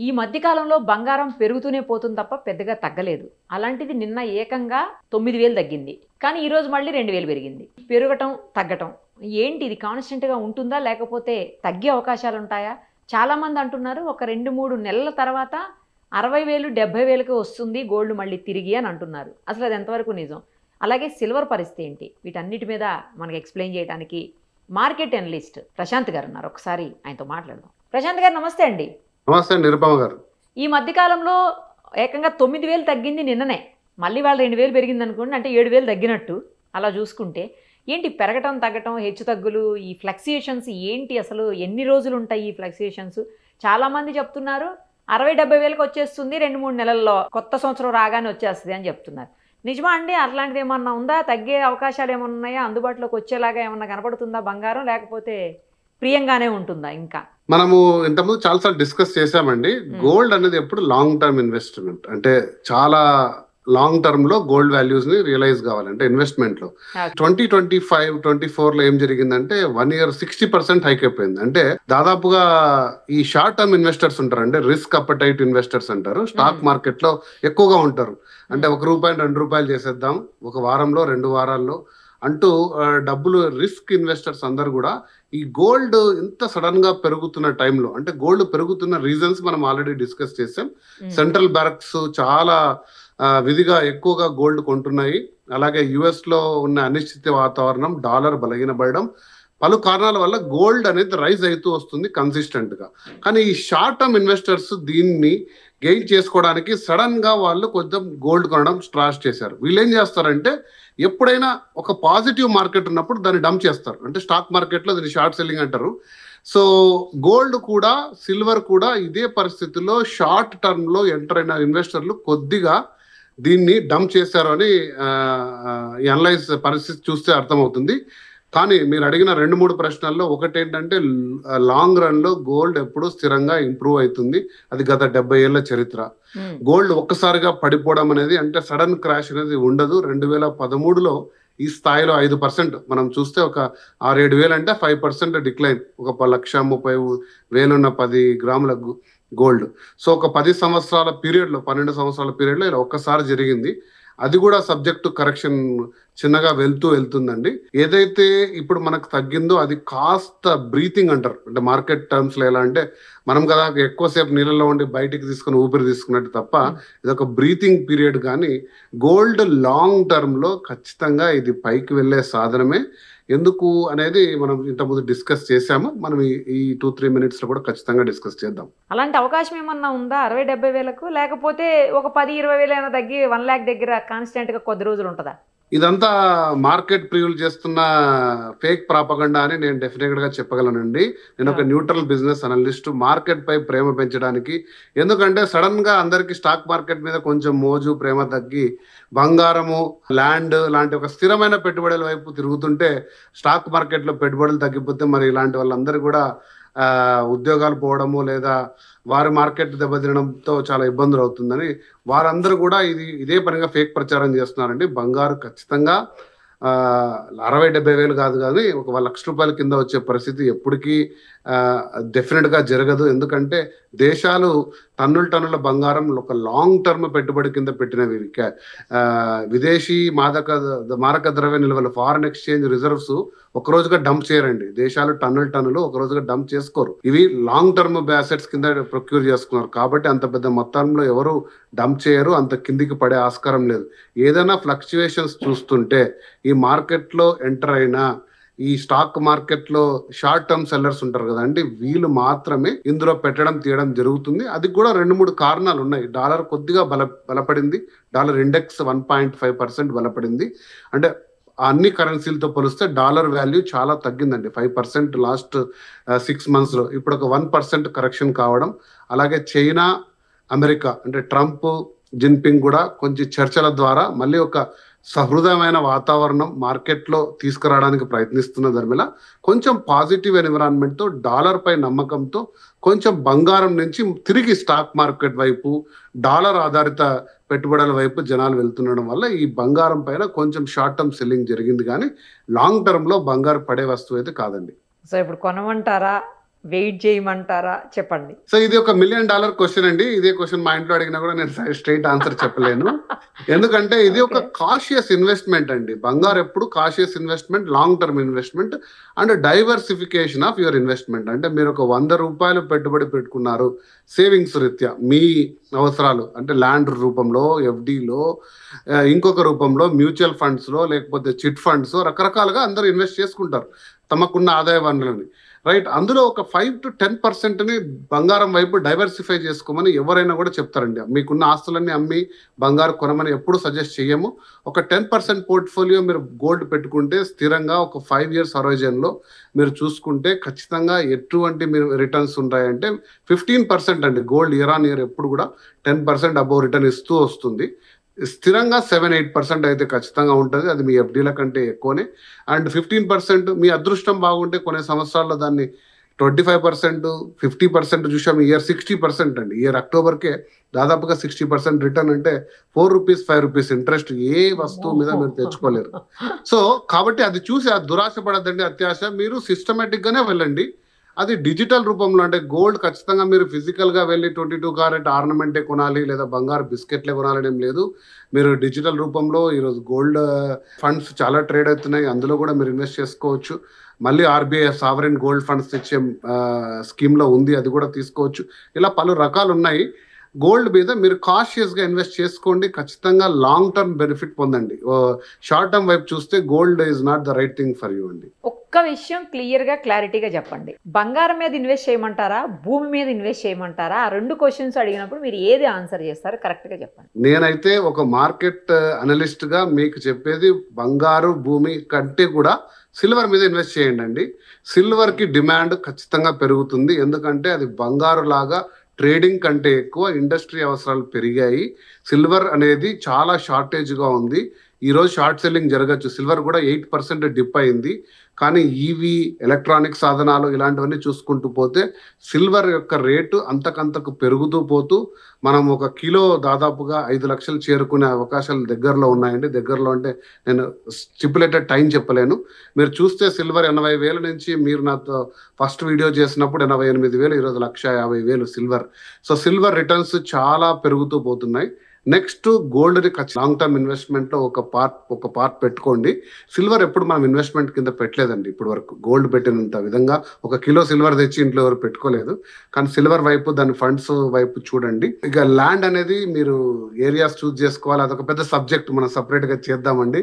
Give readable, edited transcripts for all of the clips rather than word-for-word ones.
ఈ మధ్య కాలంలో బంగారం పెరుగుతూనే పోతుంది తప్ప పెద్దగా తగ్గలేదు. అలాంటిది నిన్న ఏకంగా 9,000 తగ్గింది. కానీ ఈరోజు మళ్ళీ 2,000 పెరిగింది. పెరగటం, తగ్గటం ఏంటి ఇది కాన్స్టెంట్‌గా ఉంటుందా? లేకపోతే తగ్గే అవకాశాలు ఉంటాయా? చాలామంది అంటున్నారు ఒక 2, 3 నెలల తర్వాత 60,000, 70,000కి వస్తుంది గోల్డ్ మళ్ళీ తిరిగి అని అంటున్నారు. అసలు అది ఎంతవరకు నిజం? అలాగే సిల్వర్ పరిస్థితి ఏంటి? వీటన్నిటి మీద మనకి ఎక్స్‌ప్లెయిన్ చేయడానికి మార్కెట్ అనలిస్ట్ ప్రశాంత్ గారు ఉన్నారు. ఒకసారి ఆయనతో మాట్లాడదాం. ప్రశాంత్ గారు నమస్తే అండి. నమస్తే నిరుపమ గారు. ఈ మధ్యకాలంలో ఏకంగా 9,000 తగ్గింది నిన్ననే. మళ్ళీ వాళ్ళు 2,000 పెరిగింది అనుకోండి, అంటే 7,000 తగ్గినట్టు. అలా చూసుకుంటే ఏంటి పెరగటం, తగ్గటం, హెచ్చు తగ్గులు, ఈ ఫ్లక్చుయేషన్స్ ఏంటి? అసలు ఎన్ని రోజులు ఉంటాయి ఈ ఫ్లక్చుయేషన్స్? చాలామంది చెప్తున్నారు 60,000-70,000కి వచ్చేస్తుంది 2-3 నెలల్లో, కొత్త సంవత్సరం రాగానే వచ్చేస్తుంది అని చెప్తున్నారు. నిజమా అండి? అట్లాంటిది ఏమన్నా ఉందా? తగ్గే అవకాశాలు ఏమన్నా ఉన్నాయా? అందుబాటులోకి వచ్చేలాగా ఏమన్నా కనపడుతుందా బంగారం? లేకపోతే ప్రియంగానే ఉంటుందా ఇంకా? మనము ఇంతకుముందు చాలాసార్లు డిస్కస్ చేశామండి. గోల్డ్ అనేది ఎప్పుడు లాంగ్ టర్మ్ ఇన్వెస్ట్మెంట్, అంటే చాలా లాంగ్ టర్మ్ లో గోల్డ్ వాల్యూస్ ని రియలైజ్ కావాలంటే ఇన్వెస్ట్మెంట్ లో 2025-24 లో ఏం జరిగిందంటే 1 year 60% హైక్ అయిపోయింది. అంటే దాదాపుగా ఈ షార్ట్ టర్మ్ ఇన్వెస్టర్స్ ఉంటారు, అంటే రిస్క్ అపటైట్ ఇన్వెస్టర్స్ అంటారు, స్టాక్ మార్కెట్ లో ఎక్కువగా ఉంటారు. అంటే ₹1, ₹2 చేసేద్దాం ఒక వారంలో 2 వారాల్లో అంటూ డబ్బులు రిస్క్ ఇన్వెస్టర్స్ అందరు కూడా ఈ గోల్డ్ ఇంత సడన్ గా పెరుగుతున్న టైంలో, అంటే గోల్డ్ పెరుగుతున్న రీజన్స్ మనం ఆల్రెడీ డిస్కస్ చేసాం. సెంట్రల్ బ్యాంక్స్ చాలా విధిగా ఎక్కువగా గోల్డ్ కొంటున్నాయి. అలాగే యుఎస్ లో ఉన్న అనిశ్చిత వాతావరణం, డాలర్ బలహీనపడడం, పలు కారణాల వల్ల గోల్డ్ అనేది రైజ్ అవుతూ వస్తుంది కన్సిస్టెంట్ గా. కానీ ఈ షార్ట్ టర్మ్ ఇన్వెస్టర్స్ దీన్ని గెయిన్ చేసుకోవడానికి సడన్ గా వాళ్ళు కొంచెం గోల్డ్ కొనడం స్టార్ట్ చేశారు. వీళ్ళు ఏం చేస్తారంటే ఎప్పుడైనా ఒక పాజిటివ్ మార్కెట్ ఉన్నప్పుడు దాన్ని డంప్ చేస్తారు. అంటే స్టాక్ మార్కెట్ లో దీన్ని షార్ట్ సెల్లింగ్ అంటారు. సో గోల్డ్ కూడా సిల్వర్ కూడా ఇదే పరిస్థితుల్లో షార్ట్ టర్మ్ లో ఎంటర్ అయిన ఇన్వెస్టర్లు కొద్దిగా దీన్ని డంప్ చేశారు అని అనలైజ్ పరిస్థితి చూస్తే అర్థమవుతుంది. కానీ మీరు అడిగిన 2-3 ప్రశ్నల్లో ఒకటి ఏంటంటే లాంగ్ రన్ లో గోల్డ్ ఎప్పుడు స్థిరంగా ఇంప్రూవ్ అవుతుంది. అది గత 70 ఏళ్ల చరిత్ర. గోల్డ్ ఒక్కసారిగా పడిపోవడం అనేది, అంటే సడన్ క్రాష్ అనేది ఉండదు. 2013లో ఈ స్థాయిలో 5% మనం చూస్తే ఒక 6-7 వేలు అంటే 5% డిక్లైన్. ఒక 1,30,000 ఉన్న 10 గ్రాముల గోల్డ్. సో ఒక 10 సంవత్సరాల పీరియడ్లో, 12 సంవత్సరాల పీరియడ్లో ఇలా ఒక్కసారి జరిగింది. అది కూడా సబ్జెక్ట్ టు కరెక్షన్ చిన్నగా వెళ్తుందండి. ఏదైతే ఇప్పుడు మనకు తగ్గిందో అది కాస్త బ్రీతింగ్ అంటారు. అంటే మార్కెట్ టర్మ్స్ లో ఎలా అంటే మనం కదా ఎక్కువసేపు నీళ్ళలో ఉండి బయటికి తీసుకుని ఊపిరి తీసుకున్నట్టు తప్ప ఇది ఒక బ్రీతింగ్ పీరియడ్. కానీ గోల్డ్ లాంగ్ టర్మ్ లో ఖచ్చితంగా ఇది పైకి వెళ్ళే సాధనమే. ఎందుకు అనేది మనం ఇంతకుముందు డిస్కస్ చేశాము. మనం ఈ 2-3 మినిట్స్ లో కూడా ఖచ్చితంగా డిస్కస్ చేద్దాం. అలాంటి అవకాశం ఏమన్నా ఉందా 60,000-70,000కు? లేకపోతే ఒక 10,000-20,000 అయినా తగ్గి 1 lakh దగ్గర కాన్స్టెంట్ గా కొద్ది రోజులు ఉంటుందా? ఇదంతా మార్కెట్ ప్రియులు చేస్తున్న ఫేక్ ప్రాపగండా అని నేను డెఫినెట్ గా చెప్పగలనండి. నేను ఒక న్యూట్రల్ బిజినెస్ అనలిస్ట్. మార్కెట్ పై ప్రేమ పెంచడానికి, ఎందుకంటే సడన్ గా అందరికి స్టాక్ మార్కెట్ మీద కొంచెం మోజు ప్రేమ తగ్గి బంగారము, ల్యాండ్ లాంటి ఒక స్థిరమైన పెట్టుబడుల వైపు తిరుగుతుంటే స్టాక్ మార్కెట్ లో పెట్టుబడులు తగ్గిపోతే మరి ఇలాంటి వాళ్ళందరూ కూడా ఉద్యోగాలు పోవడము లేదా వారి మార్కెట్ దెబ్బతినడంతో చాలా ఇబ్బందులు అవుతుందని వారందరూ కూడా ఇదే పనిగా ఫేక్ ప్రచారం చేస్తున్నారండి. బంగారు ఖచ్చితంగా 60,000-70,000 వేలు కాదు, కానీ ఒక ₹1,00,000 కింద వచ్చే పరిస్థితి ఎప్పటికీ డెఫినెట్ గా జరగదు. ఎందుకంటే దేశాలు టన్నుల బంగారం ఒక లాంగ్ టర్మ్ పెట్టుబడి కింద పెట్టినవి. విదేశీ మారక ద్రవ్య నిల్వలు, ఫారెన్ ఎక్స్చేంజ్ రిజర్వ్స్ ఒక రోజుగా డంప్ చేయరండి. దేశాలు టన్నులు ఒక రోజుగా డంప్ చేసుకోరు. ఇవి లాంగ్ టర్మ్ అసెట్స్ కింద ప్రొక్యూర్ చేసుకున్నారు. కాబట్టి అంత పెద్ద మొత్తంలో ఎవరు డంప్ చేయరు, అంత కిందికి పడే ఆస్కారం లేదు. ఏదైనా ఫ్లక్చుయేషన్స్ చూస్తుంటే ఈ మార్కెట్ లో ఎంటర్ అయిన ఈ స్టాక్ మార్కెట్ లో షార్ట్ టర్మ్ సెల్లర్స్ ఉంటారు కదండి, వీళ్ళు మాత్రమే ఇందులో పెట్టడం తీయడం జరుగుతుంది. అది కూడా 2-3 కారణాలు ఉన్నాయి. డాలర్ కొద్దిగా బలపడింది. Dollar index 1.5% బలపడింది. అంటే అన్ని కరెన్సీలతో పోలిస్తే డాలర్ వాల్యూ చాలా తగ్గిందండి. 5% లాస్ట్ 6 months లో. ఇప్పుడు ఒక 1% కరెక్షన్ కావడం, అలాగే చైనా, అమెరికా అంటే ట్రంప్, జిన్పింగ్ కూడా కొంచెం చర్చల ద్వారా మళ్ళీ ఒక సహృదయమైన వాతావరణం మార్కెట్లో తీసుకురావడానికి ప్రయత్నిస్తున్న ధర్మిలా కొంచెం పాజిటివ్ ఎన్విరాన్మెంట్తో, డాలర్ పై నమ్మకంతో కొంచెం బంగారం నుంచి తిరిగి స్టాక్ మార్కెట్ వైపు, డాలర్ ఆధారిత పెట్టుబడుల వైపు జనాలు వెళ్తుండడం వల్ల ఈ బంగారం పైన కొంచెం షార్ట్ టర్మ్ సెల్లింగ్ జరిగింది. కానీ లాంగ్ టర్మ్ లో బంగారు పడే వస్తువు అయితే కాదండి. సో ఇప్పుడు కొనమంటారా? వెయిట్ చేయమంటారా? చెప్పండి. సో ఇది ఒక $1 million క్వశ్చన్ అండి. ఇదే క్వశ్చన్ మా ఇంట్లో అడిగినా కూడా నేను స్ట్రైట్ ఆన్సర్ చెప్పలేను. ఎందుకంటే ఇది ఒక కాషియస్ ఇన్వెస్ట్మెంట్ అండి. బంగారు ఎప్పుడు cautious investment, long term investment and diversification of your investment. అంటే మీరు ఒక ₹100 పెట్టుబడి పెట్టుకున్నారు సేవింగ్స్ రీత్యా, మీ అవసరాలు అంటే ల్యాండ్ రూపంలో, ఎఫ్డీలో, ఇంకొక రూపంలో మ్యూచువల్ ఫండ్స్లో, లేకపోతే చిట్ ఫండ్స్, రకరకాలుగా అందరూ ఇన్వెస్ట్ చేసుకుంటారు తమకున్న ఆదాయ వనరులని, రైట్. అందులో ఒక 5 to 10% బంగారం వైపు డైవర్సిఫై చేసుకోమని ఎవరైనా కూడా చెప్తారండి. మీకున్న ఆస్తులన్నీ అమ్మి బంగారు కొనమని ఎప్పుడు సజెస్ట్ చేయము. ఒక 10% పోర్ట్ఫోలియో మీరు గోల్డ్ పెట్టుకుంటే స్థిరంగా ఒక 5 years హొరైజన్లో మీరు చూసుకుంటే ఖచ్చితంగా ఎటువంటి మీరు రిటర్న్స్ ఉంటాయంటే 15% అండి. గోల్డ్ ఇయర్ ఆన్ ఇయర్ ఎప్పుడు కూడా 10% అబోవ్ రిటర్న్ ఇస్తూ వస్తుంది. స్థిరంగా 7-8% అయితే ఖచ్చితంగా ఉంటుంది. అది మీ ఎఫ్డీల కంటే ఎక్కువనే. అండ్ 15% మీ అదృష్టం బాగుంటే కొన్ని సంవత్సరాల్లో దాన్ని 25%, 50% చూసాం. ఇయర్ 60% అండి. ఇయర్ అక్టోబర్కే దాదాపుగా 60% రిటర్న్ అంటే ₹4, ₹5 ఇంట్రెస్ట్ ఏ వస్తువు మీద మీరు తెచ్చుకోలేరు. సో కాబట్టి అది చూసి అది దురాశ పడద్దండి, అత్యాశ. మీరు సిస్టమేటిక్ గానే వెళ్ళండి. అది డిజిటల్ రూపంలో అంటే గోల్డ్ ఖచ్చితంగా మీరు ఫిజికల్ గా వెళ్ళి 22 క్యారెట్ ఆర్నమెంటే కొనాలి లేదా బంగారు బిస్కెట్లే కొనాలని ఏం లేదు. మీరు డిజిటల్ రూపంలో ఈరోజు గోల్డ్ ఫండ్స్ చాలా ట్రేడ్ అవుతున్నాయి, అందులో కూడా మీరు ఇన్వెస్ట్ చేసుకోవచ్చు. మళ్ళీ ఆర్బీఐ సావరెన్ గోల్డ్ ఫండ్స్ తెచ్చే స్కీమ్ లో ఉంది, అది కూడా తీసుకోవచ్చు. ఇలా పలు రకాలు ఉన్నాయి. గోల్డ్ మీద మీరు కాషియస్ గా ఇన్వెస్ట్ చేసుకోండి. ఖచ్చితంగా లాంగ్ టర్మ్ బెనిఫిట్ పొందండి. షార్ట్ టర్మ్ వైపు చూస్తే gold is not the right thing for you అండి. ఒక్క విషయం క్లియర్ గా క్లారిటీగా చెప్పండి. బంగారం మీద ఇన్వెస్ట్ చేయమంటారా, భూమి మీద ఇన్వెస్ట్ చేయమంటారా? ఆ 2 క్వశ్చన్స్ అడిగినప్పుడు మీరు ఏది ఆన్సర్ చేస్తారు? కరెక్ట్ గా చెప్పండి. నేనైతే ఒక మార్కెట్ అనలిస్ట్ గా మీకు చెప్పేది బంగారు భూమి కంటే కూడా సిల్వర్ మీద ఇన్వెస్ట్ చేయండి అండి. సిల్వర్ కి డిమాండ్ ఖచ్చితంగా పెరుగుతుంది. ఎందుకంటే అది బంగారు లాగా ట్రేడింగ్ కంటే ఎక్కువ ఇండస్ట్రీ అవసరాలు పెరిగాయి. సిల్వర్ అనేది చాలా షార్టేజ్గా ఉంది. ఈరోజు షార్ట్ సెల్లింగ్ జరగచ్చు. సిల్వర్ కూడా 8% డిప్ అయింది. కానీ ఈవీ, ఎలక్ట్రానిక్ సాధనాలు ఇలాంటివన్నీ చూసుకుంటూ పోతే సిల్వర్ యొక్క రేటు అంతకంతకు పెరుగుతూ పోతూ మనం ఒక కిలో దాదాపుగా 5 లక్షలు చేరుకునే అవకాశాలు దగ్గరలో ఉన్నాయండి. దగ్గరలో అంటే నేను స్టిపులేటెడ్ టైం చెప్పలేను. మీరు చూస్తే సిల్వర్ 80,000 నుంచి, మీరు నాతో ఫస్ట్ వీడియో చేసినప్పుడు 88,000, ఈరోజు 150,000 సిల్వర్. సో సిల్వర్ రిటర్న్స్ చాలా పెరుగుతూ పోతున్నాయి. నెక్స్ట్ గోల్డ్ ని లాంగ్ టర్మ్ ఇన్వెస్ట్మెంట్ లో ఒక పార్ట్ పెట్టుకోండి. సిల్వర్ ఎప్పుడు మనం ఇన్వెస్ట్మెంట్ కింద పెట్టలేదండి ఇప్పటి వరకు. గోల్డ్ పెట్టినంత విధంగా 1 కిలో సిల్వర్ తెచ్చి ఇంట్లో ఎవరు పెట్టుకోలేదు. కానీ సిల్వర్ వైపు, దాని ఫండ్స్ వైపు చూడండి. ఇక ల్యాండ్ అనేది మీరు ఏరియాస్ చూస్ చేసుకోవాలి. అదొక పెద్ద సబ్జెక్ట్, మనం సపరేట్ గా చేద్దామండి.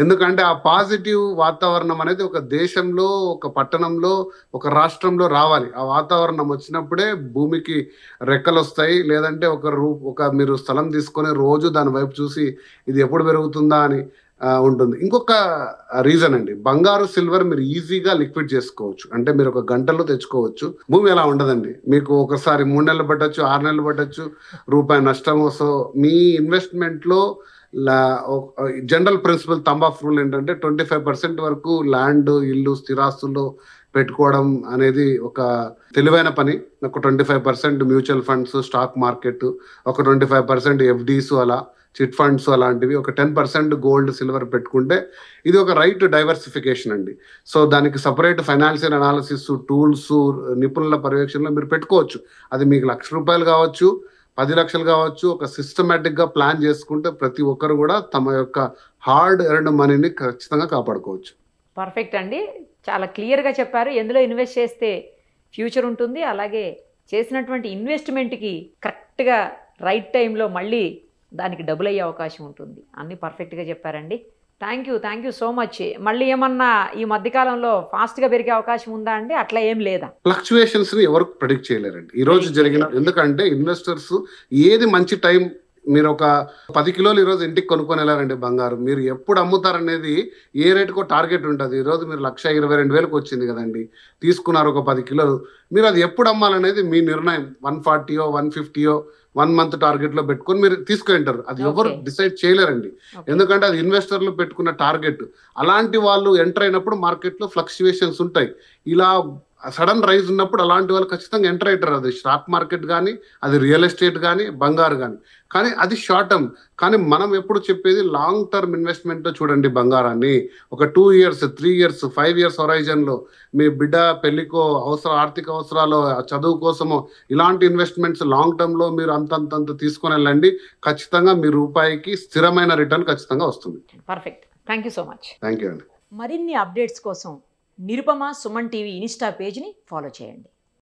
ఎందుకంటే ఆ పాజిటివ్ వాతావరణం అనేది ఒక దేశంలో, ఒక పట్టణంలో, ఒక రాష్ట్రంలో రావాలి. ఆ వాతావరణం వచ్చినప్పుడే భూమికి రెక్కలు వస్తాయి. లేదంటే ఒక మీరు స్థలం తీసుకొని రోజు దాని వైపు చూసి ఇది ఎప్పుడు పెరుగుతుందా అని ఉంటుంది. ఇంకొక రీజన్ అండి, బంగారు సిల్వర్ మీరు ఈజీగా లిక్విడ్ చేసుకోవచ్చు. అంటే మీరు ఒక గంటలో తెచ్చుకోవచ్చు. భూమి ఎలా ఉండదండి. మీకు ఒకసారి 3 నెలలు పట్టచ్చు, 6 నెలలు పట్టచ్చు, రూపాయి నష్టం. సో మీ ఇన్వెస్ట్మెంట్ లో general principal thumb of rule ఏంటంటే 25% వరకు ల్యాండ్, ఇల్లు, స్థిరాస్తుల్లో పెట్టుకోవడం అనేది ఒక తెలివైన పని. ఒక 25% మ్యూచువల్ ఫండ్స్, స్టాక్ మార్కెట్, ఒక 25% ఎఫ్డీస్, అలా చిట్ ఫండ్స్ అలాంటివి, ఒక 10% గోల్డ్, సిల్వర్ పెట్టుకుంటే ఇది ఒక రైట్ డైవర్సిఫికేషన్ అండి. సో దానికి సపరేట్ ఫైనాన్షియల్ అనాలిసిస్ టూల్స్, నిపుణుల పర్యవేక్షణలో మీరు పెట్టుకోవచ్చు. అది మీకు ₹1,00,000 కావచ్చు, 10 లక్షలు కావచ్చు. ఒక సిస్టమేటిక్ గా ప్లాన్ చేసుకుంటే ప్రతి ఒక్కరు కూడా తమ యొక్క హార్డ్ ఎర్న్డ్ మనీని ఖచ్చితంగా కాపాడుకోవచ్చు. పర్ఫెక్ట్ అండి, చాలా క్లియర్గా చెప్పారు. ఎందులో ఇన్వెస్ట్ చేస్తే ఫ్యూచర్ ఉంటుంది, అలాగే చేసినటువంటి ఇన్వెస్ట్మెంట్కి కరెక్ట్గా రైట్ టైంలో మళ్ళీ దానికి డబుల్ అయ్యే అవకాశం ఉంటుంది. అన్నీ పర్ఫెక్ట్గా చెప్పారండి. Thank you so much. మళ్ళీ ఏమన్నా ఈ మధ్యకాలంలో ఫాస్ట్గా పెరిగే అవకాశం ఉందా అండి? అట్లా ఏం లేదా? ఫ్లక్చువేషన్స్ ని ఎవరు ప్రెడిక్ట్ చేయలేరండి ఈ రోజు జరిగిన. ఎందుకంటే ఇన్వెస్టర్స్ ఏది మంచి టైం, మీరు ఒక 10 కిలోలు ఈరోజు ఇంటికి కొనుక్కొని వెళ్ళారండి బంగారు, మీరు ఎప్పుడు అమ్ముతారనేది ఏ రేటుకో టార్గెట్ ఉంటుంది. ఈరోజు మీరు 1,22,000 వచ్చింది కదండి, తీసుకున్నారు ఒక 10 కిలోలు. మీరు అది ఎప్పుడు అమ్మాలనేది మీ నిర్ణయం. 140 150 1 మంత్ టార్గెట్ లో పెట్టుకొని మీరు తీసుకుంటారు. అది ఎవరు డిసైడ్ చేయలేరండి. ఎందుకంటే అది ఇన్వెస్టర్లు పెట్టుకున్న టార్గెట్. అలాంటి వాళ్ళు ఎంటర్ అయినప్పుడు మార్కెట్ లో ఫ్లక్చువేషన్స్ ఉంటాయి. ఇలా సడన్ రైజ్ ఉన్నప్పుడు అలాంటి వాళ్ళు ఖచ్చితంగా ఎంటర్ అవుతారు. అది స్టాక్ మార్కెట్ కానీ, అది రియల్ ఎస్టేట్ కానీ, బంగారు కానీ. కానీ అది షార్ట్ టర్మ్. కానీ మనం ఎప్పుడు చెప్పేది లాంగ్ టర్మ్ ఇన్వెస్ట్మెంట్ చూడండి బంగారాన్ని. ఒక 2 years, 3 years, 5 years హొరైజన్లో మీ బిడ్డ పెళ్లికో, ఆర్థిక అవసరాలు, చదువు కోసమో ఇలాంటి ఇన్వెస్ట్మెంట్స్ లాంగ్ టర్మ్లో మీరు అంతంత తీసుకొని వెళ్ళండి. ఖచ్చితంగా మీ రూపాయికి స్థిరమైన రిటర్న్ ఖచ్చితంగా వస్తుంది. Perfect. Thank you so much. Thank you అండి. మరిన్ని అప్డేట్స్ కోసం నిరుపమ సుమన్ టీవీ ఇన్స్టా పేజ్ని ఫాలో చేయండి.